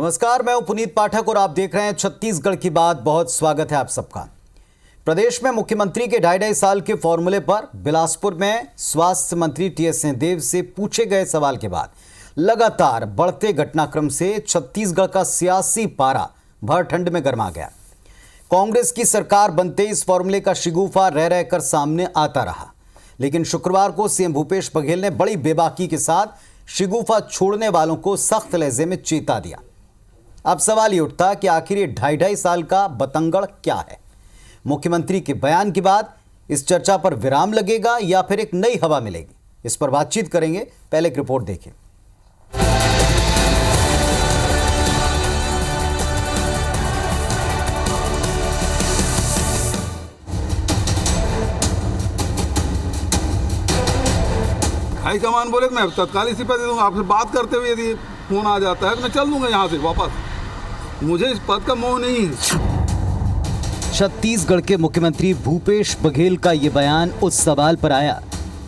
नमस्कार, मैं हूं पुनीत पाठक और आप देख रहे हैं छत्तीसगढ़ की बात। बहुत स्वागत है आप सबका। प्रदेश में मुख्यमंत्री के 2.5 साल के फॉर्मूले पर बिलासपुर में स्वास्थ्य मंत्री टीएस सिंहदेव से पूछे गए सवाल के बाद लगातार बढ़ते घटनाक्रम से छत्तीसगढ़ का सियासी पारा भर ठंड में गर्मा गया। कांग्रेस की सरकार बनते इस फॉर्मूले का शिगुफा रह रहकर सामने आता रहा, लेकिन शुक्रवार को सीएम भूपेश बघेल ने बड़ी बेबाकी के साथ शिगुफा छोड़ने वालों को सख्त लहजे में चेता दिया। अब सवाल ये उठता कि आखिर ये 2.5 साल का बतंगड़ क्या है। मुख्यमंत्री के बयान के बाद इस चर्चा पर विराम लगेगा या फिर एक नई हवा मिलेगी, इस पर बातचीत करेंगे। पहले एक रिपोर्ट देखें। हाईकमान बोले मैं तत्काल इस्तीफा दे दूंगा। आपसे बात करते हुए यदि फोन आ जाता है तो मैं चल दूंगा यहाँ से वापस। मुझे इस पद का मोह नहीं है। छत्तीसगढ़ के मुख्यमंत्री भूपेश बघेल का ये बयान उस सवाल पर आया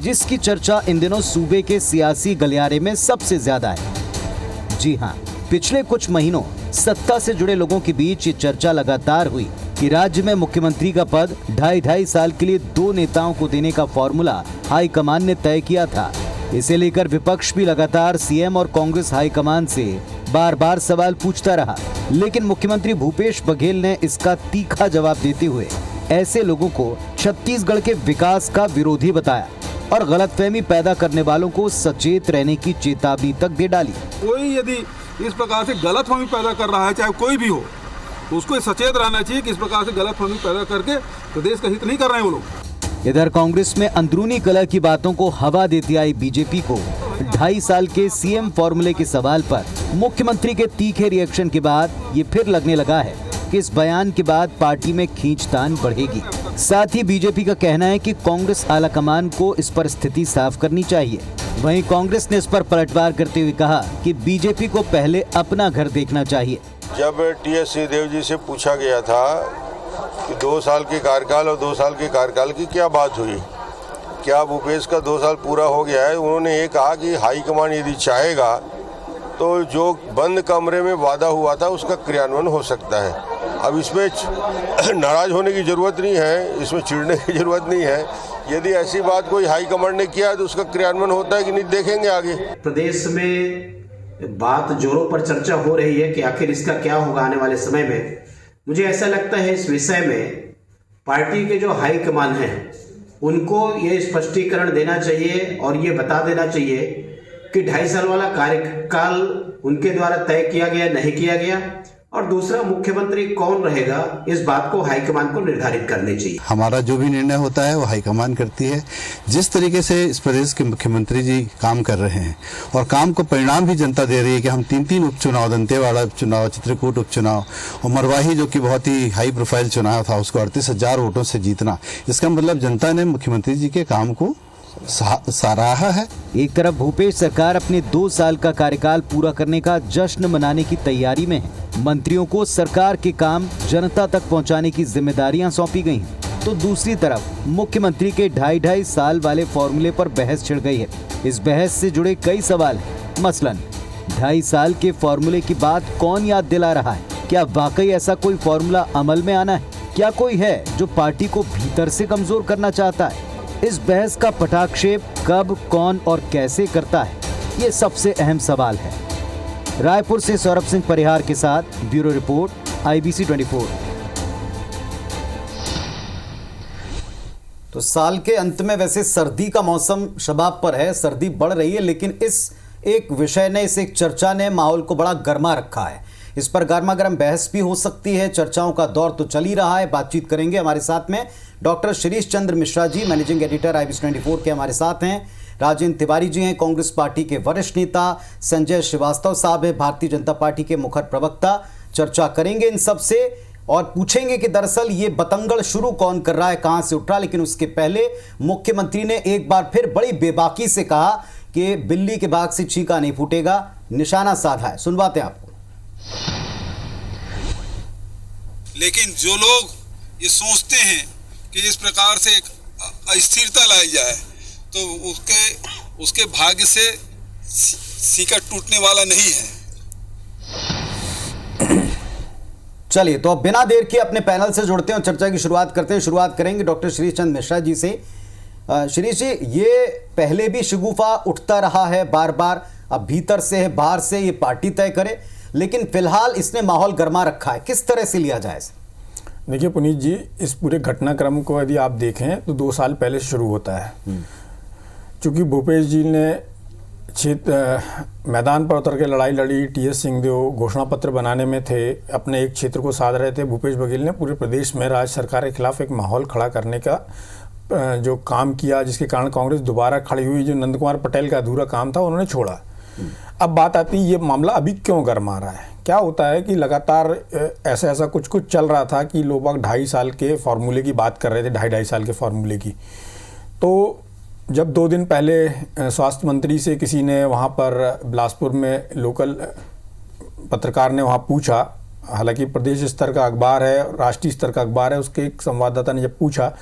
जिसकी चर्चा इन दिनों सूबे के सियासी गलियारे में सबसे ज्यादा है। जी हां, पिछले कुछ महीनों सत्ता से जुड़े लोगों के बीच ये चर्चा लगातार हुई कि राज्य में मुख्यमंत्री का पद 2.5 साल के लिए 2 नेताओं को देने का फॉर्मूला हाईकमान ने तय किया था। इसे लेकर विपक्ष भी लगातार सीएम और कांग्रेस हाईकमान से बार बार सवाल पूछता रहा, लेकिन मुख्यमंत्री भूपेश बघेल ने इसका तीखा जवाब देते हुए ऐसे लोगों को छत्तीसगढ़ के विकास का विरोधी बताया और गलतफहमी पैदा करने वालों को सचेत रहने की चेतावनी तक दे डाली। कोई यदि इस प्रकार से गलतफहमी पैदा कर रहा है, चाहे कोई भी हो, तो उसको सचेत रहना चाहिए कि इस प्रकार से गलतफहमी पैदा करके प्रदेश का हित नहीं कर रहे हैं वो लोग। इधर कांग्रेस में अंदरूनी कलह की बातों को हवा देती आई बीजेपी को 2.5 साल के सीएम फॉर्मूले के सवाल पर मुख्यमंत्री के तीखे रिएक्शन के बाद ये फिर लगने लगा है कि इस बयान के बाद पार्टी में खींचतान बढ़ेगी। साथ ही बीजेपी का कहना है कि कांग्रेस आलाकमान को इस पर स्थिति साफ करनी चाहिए। वहीं कांग्रेस ने इस पर पलटवार करते हुए कहा कि बीजेपी को पहले अपना घर देखना चाहिए। जब टीएस सिंहदेव जी से पूछा गया था कि 2 साल के कार्यकाल और 2 साल के कार्यकाल की क्या बात हुई, क्या भूपेश का 2 साल पूरा हो गया है, उन्होंने ये कहा कि हाईकमान यदि चाहेगा तो जो बंद कमरे में वादा हुआ था उसका क्रियान्वयन हो सकता है। अब इसमें नाराज होने की जरूरत नहीं है, इसमें चिढ़ने की जरूरत नहीं है। यदि ऐसी बात कोई हाईकमान ने किया तो उसका क्रियान्वयन होता है कि नहीं, देखेंगे आगे। प्रदेश में बात जोरों पर चर्चा हो रही है कि आखिर इसका क्या होगा आने वाले समय में। मुझे ऐसा लगता है इस विषय में पार्टी के जो हाईकमान हैं उनको ये स्पष्टीकरण देना चाहिए और ये बता देना चाहिए कि 2.5 साल वाला कार्यकाल उनके द्वारा तय किया गया नहीं किया गया, और दूसरा मुख्यमंत्री कौन रहेगा इस बात को हाईकमान को निर्धारित करनी चाहिए। हमारा जो भी निर्णय होता है वो हाईकमान करती है। जिस तरीके से इस प्रदेश के मुख्यमंत्री जी काम कर रहे हैं और काम को परिणाम भी जनता दे रही है कि हम 3 उपचुनाव, दंतेवाड़ा उपचुनाव, चित्रकूट उपचुनाव और मरवाही जो कि बहुत ही हाई प्रोफाइल चुनाव था उसको 38,000 वोटों से जीतना, इसका मतलब जनता ने मुख्यमंत्री जी के काम को सराहा है। एक तरफ भूपेश सरकार अपने 2 साल का कार्यकाल पूरा करने का जश्न मनाने की तैयारी में है। मंत्रियों को सरकार के काम जनता तक पहुंचाने की जिम्मेदारियां सौंपी गई हैं, तो दूसरी तरफ मुख्यमंत्री के 2.5 साल वाले फॉर्मूले पर बहस छिड़ गई है। इस बहस से जुड़े कई सवाल हैं। मसलन 2.5 साल के फॉर्मूले की बात कौन याद दिला रहा है? क्या वाकई ऐसा कोई फॉर्मूला अमल में आना है? क्या कोई है जो पार्टी को भीतर से कमजोर करना चाहता है? इस बहस का पटाक्षेप कब, कौन और कैसे करता है, ये सबसे अहम सवाल है। रायपुर से सौरभ सिंह परिहार के साथ ब्यूरो रिपोर्ट, IBC 24। तो साल के अंत में वैसे सर्दी का मौसम शबाब पर है, सर्दी बढ़ रही है, लेकिन इस एक विषय ने, इस एक चर्चा ने माहौल को बड़ा गर्मा रखा है। इस पर गर्मा गर्म बहस भी हो सकती है। चर्चाओं का दौर तो चल ही रहा है। बातचीत करेंगे। हमारे साथ में doctor Shirish Chandra Mishra ji, managing editor IBC 24 के हमारे साथ हैं। राजेंद्र तिवारी जी हैं, कांग्रेस पार्टी के वरिष्ठ नेता। संजय श्रीवास्तव साहब हैं, भारतीय जनता पार्टी के मुखर प्रवक्ता। चर्चा करेंगे इन सब से और पूछेंगे कि दरअसल ये बतंगड़ शुरू कौन कर रहा है, कहां से उठ रहा। लेकिन उसके पहले मुख्यमंत्री ने एक बार फिर बड़ी बेबाकी से कहा कि बिल्ली के बाग से चीका नहीं फूटेगा, निशाना साधा है। सुनवाते हैं आपको। लेकिन जो लोग ये सोचते हैं कि इस प्रकार से एक अस्थिरता लाई जाए तो उसके भाग्य से सीकर टूटने वाला नहीं है। चलिए, तो अब बिना देर के अपने पैनल से जुड़ते हैं और चर्चा की शुरुआत करते हैं। शुरुआत करेंगे डॉक्टर श्रीश चंद्र मिश्रा जी से। श्रीश जी, ये पहले भी शगुफा उठता रहा है बार बार, अब भीतर से है बाहर से, ये पार्टी तय करे, लेकिन फिलहाल इसने माहौल गर्मा रखा है, किस तरह से लिया जाए? देखिए पुनीत जी, इस पूरे घटनाक्रम को यदि आप देखें तो 2 साल पहले शुरू होता है। चूँकि भूपेश जी ने मैदान पर उतर के लड़ाई लड़ी, टीएस सिंहदेव घोषणा पत्र बनाने में थे, अपने एक क्षेत्र को साध रहे थे। भूपेश बघेल ने पूरे प्रदेश में राज्य सरकार के खिलाफ एक माहौल खड़ा करने का जो काम किया, जिसके कारण कांग्रेस दोबारा खड़ी हुई। जो नंद कुमार पटेल का अधूरा काम था उन्होंने छोड़ा। अब बात आती है, ये मामला अभी क्यों गर्मा रहा है? क्या होता है कि लगातार ऐसा कुछ चल रहा था कि लोग 2.5 साल के फार्मूले की बात कर रहे थे, 2.5 साल के फार्मूले की। तो जब 2 दिन पहले स्वास्थ्य मंत्री से किसी ने वहाँ पर बिलासपुर में लोकल पत्रकार ने वहाँ पूछा, हालांकि प्रदेश स्तर का अखबार है, राष्ट्रीय स्तर का अखबार है, उसके एक संवाददाता ने जब पूछा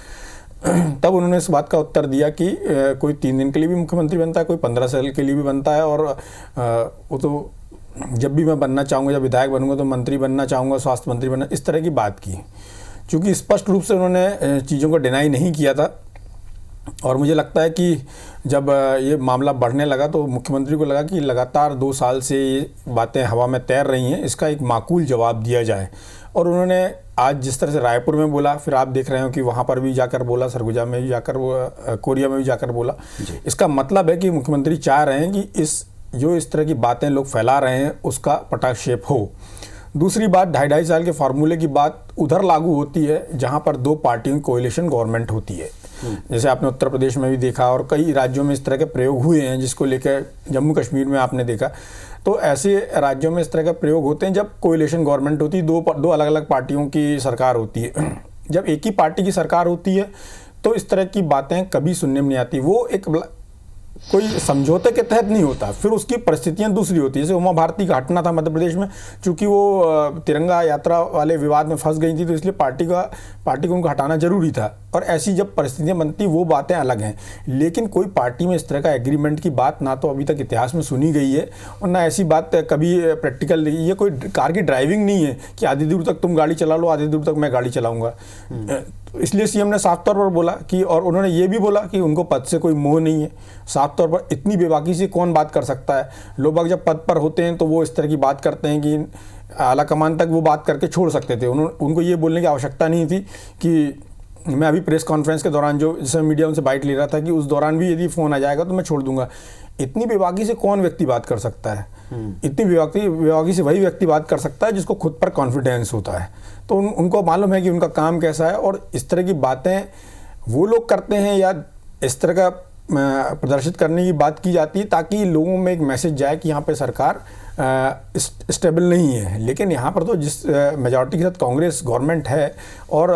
तब उन्होंने इस बात का उत्तर दिया कि कोई 3 दिन के लिए भी मुख्यमंत्री बनता है, कोई 15 साल के लिए भी बनता है, और वो तो जब भी मैं बनना चाहूँगा, जब विधायक बनूंगा तो मंत्री बनना चाहूँगा, स्वास्थ्य मंत्री बनना, इस तरह की बात की। चूँकि स्पष्ट रूप से उन्होंने चीज़ों को डिनाई नहीं किया था, और मुझे लगता है कि जब ये मामला बढ़ने लगा तो मुख्यमंत्री को लगा कि लगातार 2 साल से ये बातें हवा में तैर रही हैं, इसका एक माकूल जवाब दिया जाए। और उन्होंने आज जिस तरह से रायपुर में बोला, फिर आप देख रहे हो कि वहाँ पर भी जाकर बोला, सरगुजा में भी जाकर, कोरिया में भी जाकर बोला। इसका मतलब है कि मुख्यमंत्री चाह रहे हैं कि इस तरह की बातें लोग फैला रहे हैं उसका पटाक्षेप हो। दूसरी बात, 2.5 साल के फार्मूले की बात उधर लागू होती है जहाँ पर 2 पार्टियों की कोएलिशन गवर्नमेंट होती है। जैसे आपने उत्तर प्रदेश में भी देखा और कई राज्यों में इस तरह के प्रयोग हुए हैं, जिसको लेकर जम्मू कश्मीर में आपने देखा। तो ऐसे राज्यों में इस तरह का प्रयोग होते हैं जब कोएलिशन गवर्नमेंट होती है, 2 अलग अलग पार्टियों की सरकार होती है। जब एक ही पार्टी की सरकार होती है तो इस तरह की बातें कभी सुनने में नहीं आती। वो एक कोई समझौते के तहत नहीं होता, फिर उसकी परिस्थितियां दूसरी होती है। जैसे उमा भारती का हटना था मध्य प्रदेश में, चूंकि वो तिरंगा यात्रा वाले विवाद में फंस गई थी, तो इसलिए पार्टी को उनको हटाना जरूरी था। और ऐसी जब परिस्थितियां बनती वो बातें अलग हैं, लेकिन कोई पार्टी में इस तरह का एग्रीमेंट की बात ना तो अभी तक इतिहास में सुनी गई है, और ना ऐसी बात कभी प्रैक्टिकल। ये कोई कार की ड्राइविंग नहीं है कि आधी दूर तक तुम गाड़ी चला लो, आधी दूर तक मैं गाड़ी चलाऊंगा। इसलिए सीएम ने साफ तौर पर बोला कि, और उन्होंने ये भी बोला कि उनको पद से कोई मोह नहीं है। साफ तौर पर इतनी बेबाकी से कौन बात कर सकता है? लोग जब पद पर होते हैं तो वो इस तरह की बात करते हैं कि आला कमान तक वो बात करके छोड़ सकते थे। उनको ये बोलने की आवश्यकता नहीं थी कि मैं अभी प्रेस कॉन्फ्रेंस के दौरान जो जिसमें मीडिया उनसे बाइट ले रहा था कि उस दौरान भी यदि फ़ोन आ जाएगा तो मैं छोड़ दूंगा। इतनी बेबाकी से कौन व्यक्ति बात कर सकता है? इतनी बेबाकी से वही व्यक्ति बात कर सकता है जिसको खुद पर कॉन्फिडेंस होता है। तो उनको मालूम है कि उनका काम कैसा है, और इस तरह की बातें वो लोग करते हैं या इस तरह का प्रदर्शित करने की बात की जाती है ताकि लोगों में एक मैसेज जाए कि यहाँ पे सरकार स्टेबल नहीं है। लेकिन यहाँ पर तो जिस मेजॉरिटी के साथ कांग्रेस गवर्नमेंट है और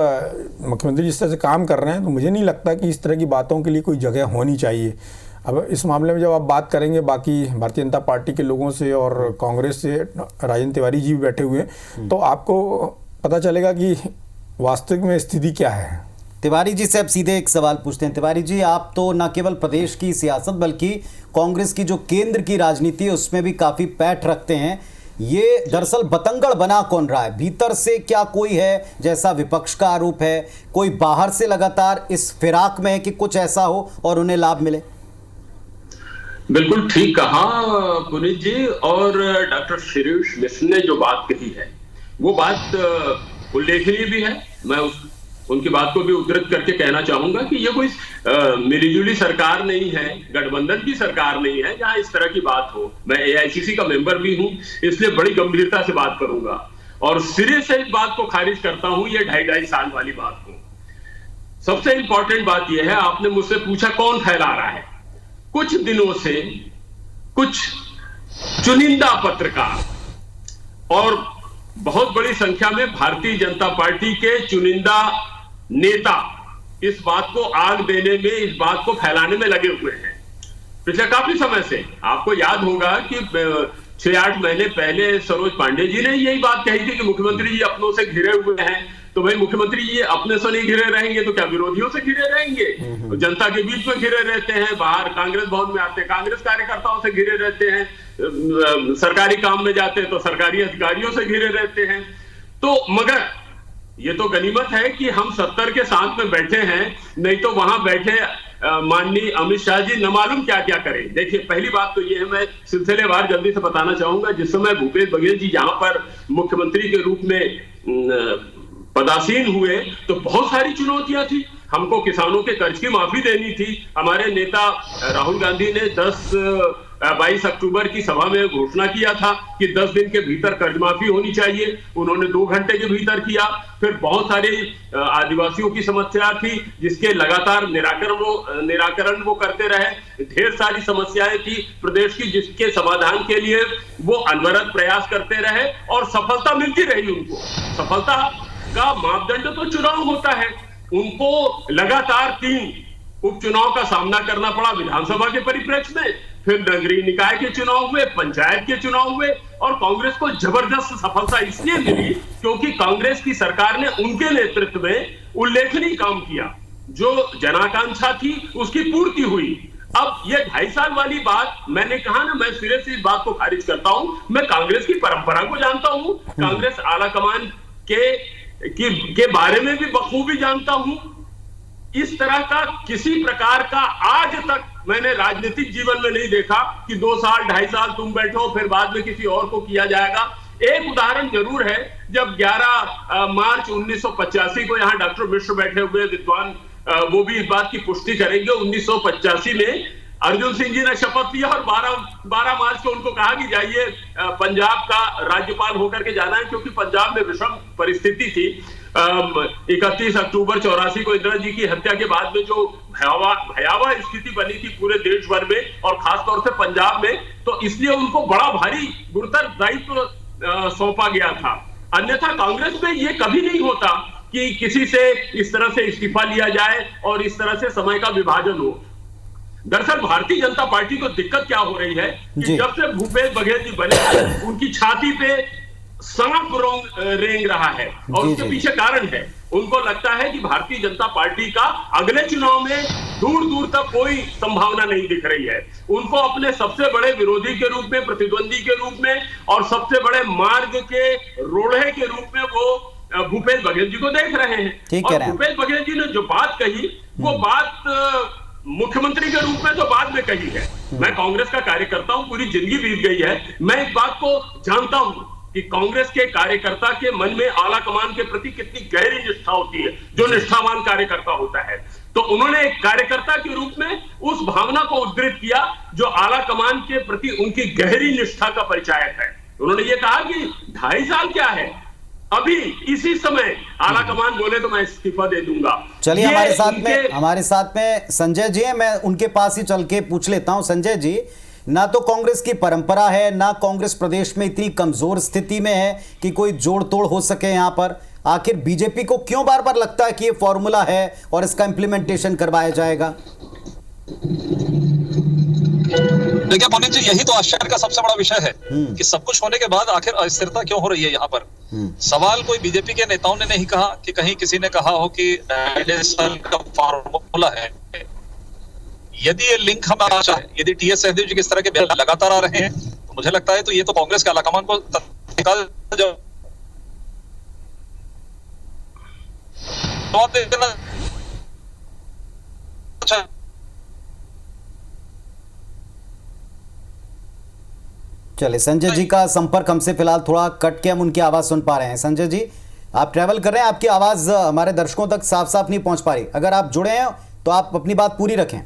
मुख्यमंत्री जिस तरह से काम कर रहे हैं, तो मुझे नहीं लगता कि इस तरह की बातों के लिए कोई जगह होनी चाहिए। अब इस मामले में जब आप बात करेंगे बाकी भारतीय जनता पार्टी के लोगों से और कांग्रेस से, राजेंद्र तिवारी जी भी बैठे हुए हैं, तो आपको पता चलेगा कि वास्तविक में स्थिति क्या है। तिवारी जी से अब सीधे एक सवाल पूछते हैं। तिवारी जी, आप तो न केवल प्रदेश की सियासत बल्कि कांग्रेस की जो केंद्र की राजनीति है उसमें भी काफ़ी पैठ रखते हैं। ये दरअसल बतंगड़ बना कौन रहा है? भीतर से क्या कोई है, जैसा विपक्ष का आरोप है, कोई बाहर से लगातार इस फिराक में है कि कुछ ऐसा हो और उन्हें लाभ मिले? बिल्कुल ठीक कहा पुनीत जी, और डॉक्टर श्रीश मिश्र ने जो बात कही है वो बात उल्लेखनीय भी है। मैं उनकी बात को भी उद्धृत करके कहना चाहूंगा कि ये कोई मिलीजुली सरकार नहीं है, गठबंधन की सरकार नहीं है जहां इस तरह की बात हो। मैं एआईसीसी का मेंबर भी हूं, इसलिए बड़ी गंभीरता से बात करूंगा और सिरे से इस बात को खारिज करता हूं, ये 2.5 साल वाली बात को। सबसे इंपॉर्टेंट बात यह है, आपने मुझसे पूछा कौन फैला रहा है। कुछ दिनों से कुछ चुनिंदा पत्रकार और बहुत बड़ी संख्या में भारतीय जनता पार्टी के चुनिंदा नेता इस बात को आग देने में, इस बात को फैलाने में लगे हुए हैं पिछले काफी समय से। आपको याद होगा कि 6-8 महीने पहले सरोज पांडे जी ने यही बात कही थी कि मुख्यमंत्री जी अपनों से घिरे हुए हैं। तो भाई मुख्यमंत्री जी अपने से नहीं घिरे रहेंगे तो क्या विरोधियों से घिरे रहेंगे? तो जनता के बीच में घिरे रहते हैं, बाहर कांग्रेस भवन में आते कांग्रेस कार्यकर्ताओं से घिरे रहते हैं, सरकारी काम में जाते हैं तो सरकारी अधिकारियों से घिरे रहते हैं। तो मगर ये तो गनीमत है कि हम 70 के साथ में बैठे हैं, नहीं तो वहां बैठे माननीय अमित शाह जी न मालूम क्या क्या करें। देखिए, पहली बात तो ये है, मैं सिलसिलेवार जल्दी से बताना चाहूंगा। जिस समय भूपेश बघेल जी यहाँ पर मुख्यमंत्री के रूप में पदासीन हुए तो बहुत सारी चुनौतियां थी। हमको किसानों के कर्ज की माफी देनी थी। हमारे नेता राहुल गांधी ने 22 अक्टूबर की सभा में घोषणा किया था कि 10 दिन के भीतर कर्ज माफी होनी चाहिए। उन्होंने 2 घंटे के भीतर किया। फिर बहुत सारी आदिवासियों की समस्या थी जिसके लगातार निराकरण वो करते रहे। ढेर सारी समस्याएं थी प्रदेश की जिसके समाधान के लिए वो अनवरत प्रयास करते रहे और सफलता मिलती रही उनको। सफलता का मापदंड तो चुनाव होता है। उनको लगातार 3 उपचुनाव का सामना करना पड़ा विधानसभा के परिप्रेक्ष्य में, फिर नगरीय निकाय के चुनाव हुए, पंचायत के चुनाव हुए, और कांग्रेस को जबरदस्त सफलता इसलिए मिली क्योंकि कांग्रेस की सरकार ने उनके नेतृत्व में उल्लेखनीय काम किया। जो जनाकांक्षा थी उसकी पूर्ति हुई। अब ये 2.5 साल वाली बात मैंने कहा ना, मैं सिरे से इस बात को खारिज करता हूं। मैं कांग्रेस की परंपरा को जानता हूं, कांग्रेस आलाकमान के बारे में भी बखूबी जानता हूं। इस तरह का किसी प्रकार का आज तक मैंने राजनीतिक जीवन में नहीं देखा कि 2 साल 2.5 साल तुम बैठो फिर बाद में किसी और को किया जाएगा। एक उदाहरण जरूर है, जब 11 मार्च 1985 को यहाँ डॉक्टर मिश्र बैठे हुए विद्वान, वो भी इस बात की पुष्टि करेंगे। 1985 में अर्जुन सिंह जी ने शपथ लिया और 12 मार्च को उनको कहा कि जाइए पंजाब का राज्यपाल होकर के जाना है, क्योंकि पंजाब में विषम परिस्थिति थी। 31 अक्टूबर 84 को इंदिरा जी की हत्या के बाद में जो भयावह स्थिति बनी थी पूरे देश भर में और खासतौर से पंजाब में, तो इसलिए उनको बड़ा भारी गुरुतर दायित्व सौंपा गया था। अन्यथा कांग्रेस में ये कभी नहीं होता कि किसी से इस तरह से इस्तीफा लिया जाए और इस तरह से समय का विभाजन हो। दरअसल भारतीय जनता पार्टी को दिक्कत क्या हो रही है कि जब से भूपेश बघेल जी बने उनकी छाती पे सांप रेंग रहा है, और उसके पीछे कारण है। उनको लगता है कि भारतीय जनता पार्टी का अगले चुनाव में दूर दूर तक कोई संभावना नहीं दिख रही है। उनको अपने सबसे बड़े विरोधी के रूप में, प्रतिद्वंदी के रूप में और सबसे बड़े मार्ग के रोड़े के रूप में वो भूपेश बघेल जी को देख रहे हैं। और भूपेश बघेल जी ने जो बात कही वो बात मुख्यमंत्री के रूप में तो बाद में कही है। मैं कांग्रेस का कार्यकर्ता हूं, पूरी जिंदगी बीत गई है। मैं इस बात को जानता हूं कि कांग्रेस के कार्यकर्ता के मन में आला कमान के प्रति कितनी गहरी निष्ठा होती है, जो निष्ठावान कार्यकर्ता होता है। तो उन्होंने एक कार्यकर्ता के रूप में उस भावना को उद्धृत किया जो आला कमान के प्रति उनकी गहरी निष्ठा का परिचायक है। उन्होंने ये कहा कि 2.5 साल क्या है, अभी इसी समय आला कमान बोले तो मैं इस्तीफा दे दूंगा। चलिए हमारे साथ में संजय जी हैं, मैं उनके पास ही चल के पूछ लेता हूं। संजय जी, ना तो कांग्रेस की परंपरा है, ना कांग्रेस प्रदेश में इतनी कमजोर स्थिति में है कि कोई जोड़ तोड़ हो सके यहाँ पर। आखिर बीजेपी को क्यों बार बार लगता है कि ये फॉर्मूला है और इसका इंप्लीमेंटेशन करवाया जाएगा? देखिए पुनीत जी, यही तो आश्चर्य का सबसे बड़ा विषय है कि सब कुछ होने के बाद आखिर अस्थिरता क्यों हो रही है यहाँ पर। सवाल कोई बीजेपी के नेताओं ने नहीं कहा कि कहीं किसी ने कहा हो कि का फॉर्मूला है। यदि ये लिंक हमें आशा है, यदि टीएस सिंहदेव जी किस तरह के बयान लगातार आ रहे हैं, तो मुझे लगता है तो ये तो कांग्रेस के आलाकमान को तत्काल जवाब दे देना। अच्छा, चलिए, संजय जी का संपर्क हमसे फिलहाल थोड़ा कट के हम उनकी आवाज सुन पा रहे हैं। संजय जी, आप ट्रैवल कर रहे हैं, आपकी आवाज हमारे दर्शकों तक साफ साफ नहीं पहुंच पा रही। अगर आप जुड़े हैं तो आप अपनी बात पूरी रखें।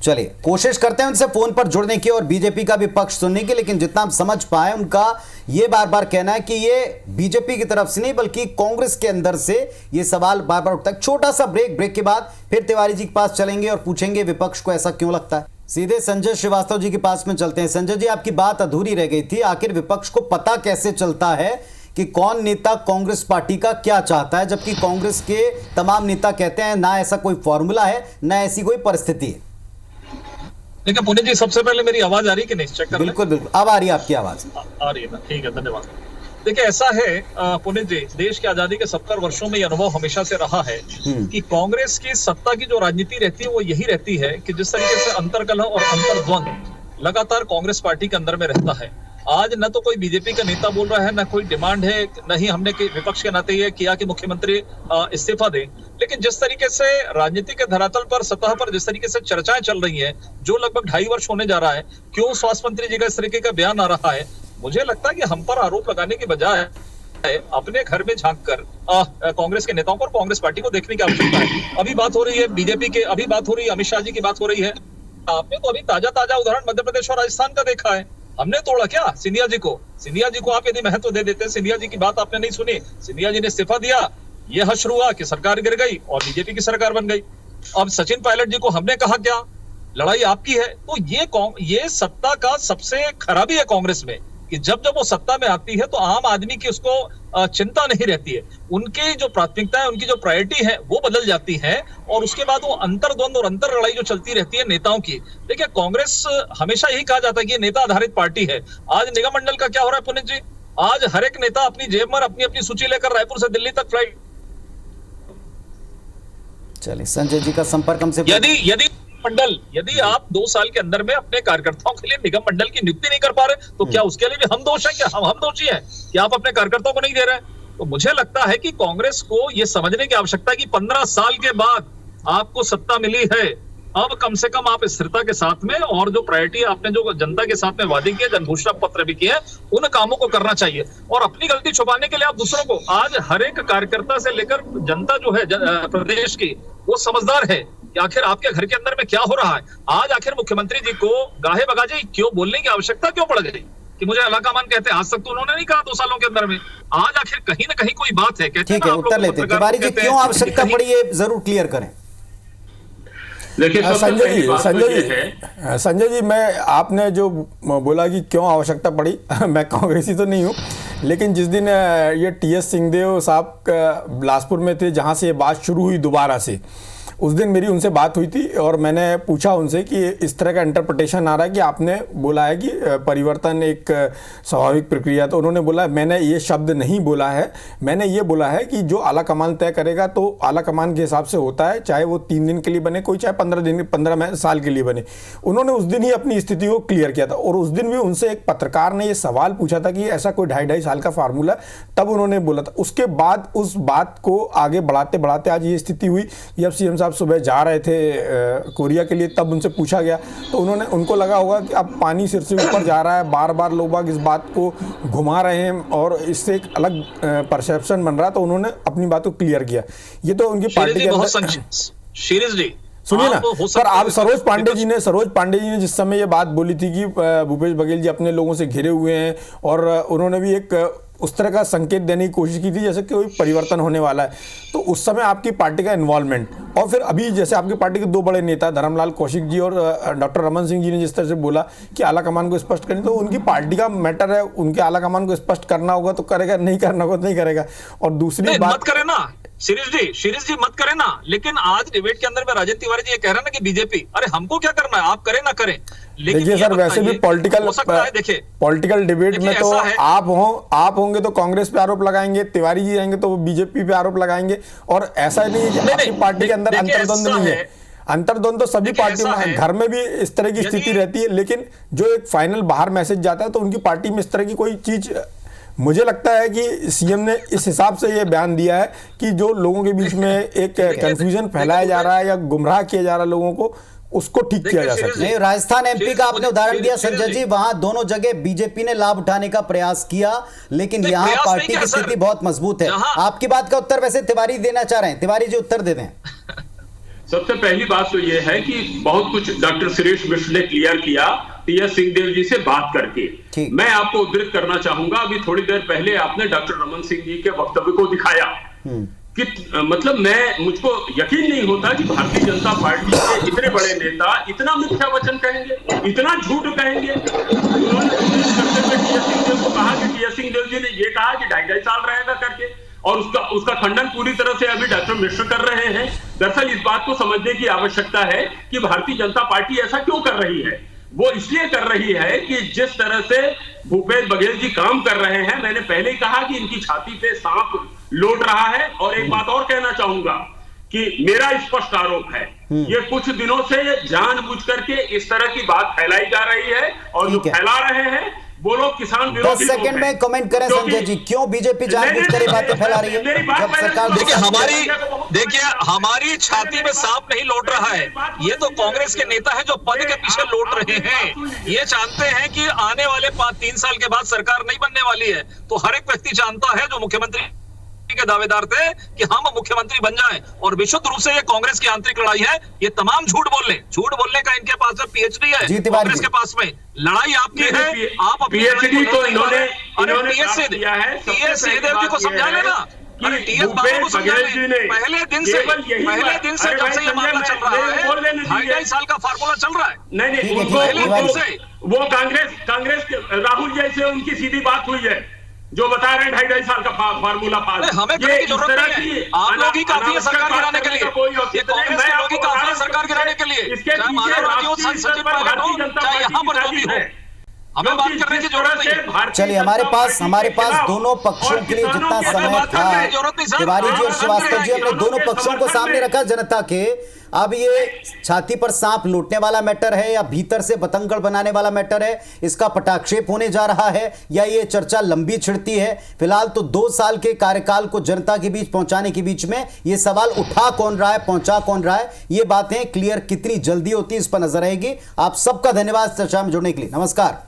चलिए, कोशिश करते हैं उनसे फोन पर जुड़ने की और बीजेपी का भी पक्ष सुनने की, लेकिन जितना हम समझ पाए उनका ये बार बार कहना है कि ये बीजेपी की तरफ से नहीं बल्कि कांग्रेस के अंदर से ये सवाल बार बार उठता है। छोटा सा ब्रेक के बाद फिर तिवारी जी के पास चलेंगे और पूछेंगे विपक्ष को ऐसा क्यों लगता है। सीधे संजय श्रीवास्तव जी के पास में चलते हैं। संजय जी, आपकी बात अधूरी रह गई थी। आखिर विपक्ष को पता कैसे चलता है कि कौन नेता कांग्रेस पार्टी का क्या चाहता है, जबकि कांग्रेस के तमाम नेता कहते हैं ना ऐसा कोई फॉर्मूला है, ना ऐसी कोई परिस्थिति है। देखिए पुनीत जी, सबसे पहले मेरी आवाज आ रही है कि नहीं, चेक कर। बिल्कुल बिल्कुल, अब आ रही है आपकी आवाज। आ रही है ना, ठीक है, धन्यवाद। देखिए ऐसा है पुनीत जी, देश की आजादी के 70 वर्षों में यह अनुभव हमेशा से रहा है कि कांग्रेस की सत्ता की जो राजनीति रहती है वो यही रहती है कि जिस तरीके से अंतर्कलह और अंतर्द्वंद लगातार कांग्रेस पार्टी के अंदर में रहता है। आज न तो कोई बीजेपी का नेता बोल रहा है, न कोई डिमांड है, न ही हमने विपक्ष के नाते ये किया कि मुख्यमंत्री इस्तीफा दे। लेकिन जिस तरीके से राजनीति के धरातल पर, सतह पर जिस तरीके से चर्चाएं चल रही हैं, जो लगभग 2.5 वर्ष होने जा रहा है, क्यों स्वास्थ्य मंत्री जी का इस तरीके का बयान आ रहा है, मुझे लगता है कि हम पर आरोप लगाने की बजाय अपने घर में झांककर कांग्रेस के नेताओं पर, कांग्रेस पार्टी को देखने की आवश्यकता है। अभी बात हो रही है बीजेपी के, अभी बात हो रही है अमित शाह जी की बात हो रही है। आपने तो अभी ताजा उदाहरण मध्य प्रदेश और राजस्थान का देखा है। हमने तोड़ा क्या सिंधिया जी को आप यदि महत्व दे देते, सिंधिया जी की बात आपने नहीं सुनी, सिंधिया जी ने इस्तीफा दिया, ये हश्र हुआ कि सरकार गिर गई और बीजेपी की सरकार बन गई। अब सचिन पायलट जी को हमने कहा क्या, लड़ाई आपकी है। तो ये सत्ता का सबसे खराबी है कांग्रेस में कि जब वो सत्ता में आती है तो आम आदमी की उसको चिंता नहीं रहती है, उनकी जो प्राथमिकता है, उनकी जो प्रायोरिटी है वो बदल जाती है और उसके बाद वो अंतर्द्वंद और अंतर लड़ाई जो चलती रहती है नेताओं की। देखिए कांग्रेस हमेशा यही कहा जाता है कि ये नेता आधारित पार्टी है। आज निगम मंडल का क्या हो रहा है पुनीत जी, आज हर एक नेता अपनी जेब में अपनी अपनी सूची लेकर रायपुर से दिल्ली तक फ्लाइट। चलिए संजय जी का संपर्क हमसे, यदि आप 2 साल के अंदर में अपने कार्यकर्ताओं के लिए निगम मंडल की नियुक्ति नहीं कर पा रहे तो क्या उसके लिए भी हम दोष है? क्या हम दोषी हैं कि आप अपने कार्यकर्ताओं को नहीं दे रहे? तो मुझे लगता है कि कांग्रेस को यह समझने की आवश्यकता है कि 15 साल के बाद आपको सत्ता मिली है, अब कम से कम आप स्थिरता के साथ में और जो प्रायोरिटी आपने जो जनता के साथ में वादे किए, जनघोषणा पत्र भी किए, उन कामों को करना चाहिए। और अपनी गलती छुपाने के लिए आप दूसरों को, आज हर एक कार्यकर्ता से लेकर जनता जो है प्रदेश की, वो समझदार है कि आखिर आपके घर के अंदर में क्या हो रहा है। आज आखिर मुख्यमंत्री जी को गाहे बगाजे क्यों बोलने की आवश्यकता क्यों पड़ गई कि मुझे अलाकामान कहते हैं? आज तक तो उन्होंने नहीं कहा 2 सालों के अंदर में। आज आखिर कहीं ना कहीं कोई बात है। ठीक है, उत्तर लेते हैं। तिवारी जी क्यों आवश्यकता पड़ी ये जरूर क्लियर करें। देखिए संजय जी, मैं आपने जो बोला कि क्यों आवश्यकता पड़ी मैं कांग्रेसी तो नहीं हूँ, लेकिन जिस दिन ये टीएस सिंहदेव साहब बिलासपुर में थे, जहाँ से ये बात शुरू हुई दोबारा से, उस दिन मेरी उनसे बात हुई थी और मैंने पूछा उनसे कि इस तरह का इंटरप्रिटेशन आ रहा है कि आपने बोला है कि परिवर्तन एक स्वाभाविक प्रक्रिया। तो उन्होंने बोला मैंने ये शब्द नहीं बोला है, मैंने ये बोला है कि जो आला कमान तय करेगा तो आला कमान के हिसाब से होता है, चाहे वो 3 दिन के लिए बने, कोई चाहे 15 साल के लिए बने। उन्होंने उस दिन ही अपनी स्थिति को क्लियर किया था और उस दिन भी उनसे एक पत्रकार ने ये सवाल पूछा था कि ऐसा कोई 2.5 साल का फार्मूला, तब उन्होंने बोला था। उसके बाद उस बात को आगे बढ़ाते बढ़ाते आज ये स्थिति हुई। जब सीएम साहब सुबह जा रहे थे कोरिया के लिए, तब उनसे पूछा गया तो उनको लगा होगा कि अब पानी सिर से ऊपर जा रहा है, बार बार लोग बाग इस बात को घुमा रहे हैं और इससे एक अलग परसेप्शन बन रहा है, तो उन्होंने अपनी बात को क्लियर किया। ये तो उनकी पार्टी के अंदर सुनिए ना, पर आप सरोज पांडे जी ने जिस समय ये बात बोली थी कि भूपेश बघेल जी अपने लोगों से घिरे हुए हैं और उन्होंने भी एक उस तरह का संकेत देने की कोशिश की थी जैसे कि कोई परिवर्तन होने वाला है, तो उस समय आपकी पार्टी का इन्वॉल्वमेंट, और फिर अभी जैसे आपकी पार्टी के 2 बड़े नेता धर्मलाल कौशिक जी और डॉक्टर रमन सिंह जी ने जिस तरह से बोला कि आला कमान को स्पष्ट करें, तो उनकी पार्टी का मैटर है, उनके आला कमान को स्पष्ट करना होगा तो करेगा, नहीं करना होगा तो नहीं करेगा। और दूसरी बात, मत करे ना शिरीष जी मत करे ना, लेकिन आज डिबेट के अंदर में राजेंद्र तिवारी जी ये कह रहे हैं ना कि बीजेपी, अरे हमको क्या करना है, आप करें ना करें। देखिए सर, वैसे भी पॉलिटिकल डिबेट में तो आप होंगे तो कांग्रेस पे आरोप लगाएंगे, तिवारी जी रहेंगे तो बीजेपी पे आरोप लगाएंगे, और ऐसा नहीं है कि आपकी पार्टी के अंदर अंतर्द्वंद नहीं है। अंतर्द्वंद तो सभी पार्टियों में, घर में भी इस तरह की स्थिति रहती है, लेकिन जो एक फाइनल बाहर मैसेज जाता है तो उनकी पार्टी में इस तरह की कोई चीज, मुझे लगता है कि सीएम ने इस हिसाब से ये बयान दिया है कि जो लोगों के बीच में एक कंफ्यूजन फैलाया जा रहा है या गुमराह किया जा रहा है लोगों को, उसको ठीक किया जा सकता है। राजस्थान एमपी का आपने उदाहरण दिया संजय जी, वहां दोनों जगह बीजेपी ने लाभ उठाने का प्रयास किया, लेकिन यहां पार्टी की स्थिति बहुत मजबूत है। आपकी बात का उत्तर वैसे तिवारी देना चाह रहे हैं, तिवारी जी उत्तर दे दें। सबसे पहली बात तो यह है कि बहुत कुछ डॉक्टर सुरेश मिश्र ने क्लियर किया टीएस सिंहदेव जी से बात करके। मैं आपको उद्धृत करना चाहूंगा, अभी थोड़ी देर पहले आपने डॉक्टर रमन सिंह जी के वक्तव्य को दिखाया कि मतलब मुझको यकीन नहीं होता कि भारतीय जनता पार्टी के इतने बड़े नेता इतना मिथ्या वचन कहेंगे, इतना झूठ कहेंगे। उन्होंने टीएस सिंहदेव को कहा कि टीएस सिंहदेव जी ने ये कहा कि 2.5 साल रहेगा करके, और उसका खंडन पूरी तरह से अभी डॉक्टर मिश्र कर रहे हैं। दरअसल इस बात को समझने की आवश्यकता है कि भारतीय जनता पार्टी ऐसा क्यों कर रही है। वो इसलिए कर रही है कि जिस तरह से भूपेश बघेल जी काम कर रहे हैं, मैंने पहले ही कहा कि इनकी छाती पे सांप लौट रहा है। और एक बात और कहना चाहूंगा कि मेरा स्पष्ट आरोप है, ये कुछ दिनों से जानबूझ करके इस तरह की बात फैलाई जा रही है, और जो फैला रहे हैं वो लोग किसान विरोधी 10 सेकंड में कमेंट करें संजय जी, क्यों बीजेपी जानबूझकर ये बातें फैला रही है? जब सरकार देखिए हमारी छाती में सांप नहीं लौट रहा है, ये तो कांग्रेस के नेता है जो पद के पीछे लौट रहे हैं। ये जानते हैं कि आने वाले 3 साल के बाद सरकार नहीं बनने वाली है, तो हर एक व्यक्ति जानता है जो मुख्यमंत्री के दावेदार थे कि हम मुख्यमंत्री बन जाएं, और विशुद्ध रूप से ये कांग्रेस की आंतरिक लड़ाई है। ये तमाम झूठ बोलने का इनके पास पीएचडी है, कांग्रेस के पास में लड़ाई आपकी है, आप अपनी पीएचडी तो इन्होंने टीएस सिंहदेव जी को समझा लेना, अरे टीएस बाबू को समझा ले। पहले दिन से जब से ये मामला चल रहा है, 2.5 साल का फार्मूला चल रहा है। नहीं, वो कांग्रेस राहुल जैसे उनकी सीधी बात हुई है, जो बता रहे हैं 2.5 साल का फार्मूला पास। हमें करने की जरूरत नहीं है, आप लोग ही काफी है सरकार गिराने के लिए, ये कांग्रेस के लोग ही काफी है सरकार गिराने के लिए, चाहे मायावती हो, सचिन पायलट हो, चाहे यहाँ पर जो भी हो, हमें बात करने की जरूरत नहीं है। चलिए, हमारे पास दोनों पक्षों के लिए जितना समय था, तिवारी जी और श्रीवास्तव जी, हमने दोनों पक्षों को सामने रखा जनता के। अब ये छाती पर सांप लूटने वाला मैटर है या भीतर से बतंगड़ बनाने वाला मैटर है, इसका पटाक्षेप होने जा रहा है या ये चर्चा लंबी छिड़ती है? फिलहाल तो 2 साल के कार्यकाल को जनता के बीच पहुंचाने के बीच में ये सवाल उठा कौन रहा है, पहुंचा कौन रहा है, ये बातें क्लियर कितनी जल्दी होती है इस पर नजर रहेगी। आप सबका धन्यवाद चर्चा में जुड़ने के लिए। नमस्कार।